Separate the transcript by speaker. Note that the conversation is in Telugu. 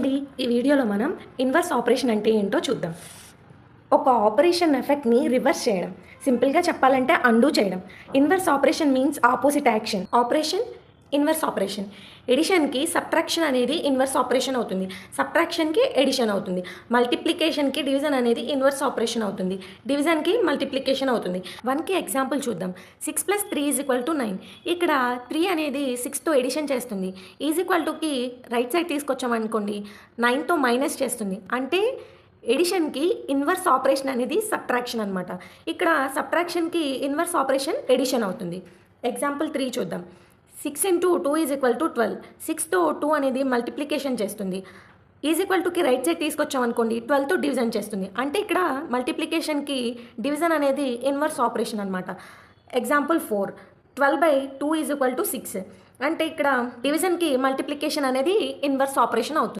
Speaker 1: అండి, ఈ వీడియోలో మనం ఇన్వర్స్ ఆపరేషన్ అంటే ఏంటో చూద్దాం. ఒక ఆపరేషన్ ఎఫెక్ట్ని రివర్స్ చేయడం, సింపుల్గా చెప్పాలంటే అండూ చేయడం. Inverse operation means opposite action. Operation inverse operation. ఎడిషన్కి సబ్ట్రాక్షన్ అనేది ఇన్వర్స్ ఆపరేషన్ అవుతుంది, సబ్ట్రాక్షన్కి ఎడిషన్ అవుతుంది, మల్టిప్లికేషన్కి డివిజన్ అనేది ఇన్వర్స్ ఆపరేషన్ అవుతుంది, డివిజన్కి మల్టిప్లికేషన్ అవుతుంది. 1కి ఎగ్జాంపుల్ చూద్దాం. 6 + 3 = 9. ఇక్కడ 3 అనేది 6తో ఎడిషన్ చేస్తుంది, కి రైట్ సైడ్ తీసుకొచ్చామనుకోండి 9తో మైనస్ చేస్తుంది. అంటే ఎడిషన్కి ఇన్వర్స్ ఆపరేషన్ అనేది సబ్ట్రాక్షన్ అనమాట. ఇక్కడ సబ్ట్రాక్షన్కి ఇన్వర్స్ ఆపరేషన్ ఎడిషన్ అవుతుంది. ఎగ్జాంపుల్ 3 చూద్దాం. 6 × 2 = 12. 6తో 2 అనేది మల్టిప్లికేషన్ చేస్తుంది, కి రైట్ సైడ్ తీసుకొచ్చామనుకోండి 12తో డివిజన్ చేస్తుంది. అంటే ఇక్కడ మల్టిప్లికేషన్కి డివిజన్ అనేది ఇన్వర్స్ ఆపరేషన్ అనమాట. ఎగ్జాంపుల్ 4. 12/2 = 6. అంటే ఇక్కడ డివిజన్కి మల్టిప్లికేషన్ అనేది ఇన్వర్స్ ఆపరేషన్ అవుతుంది.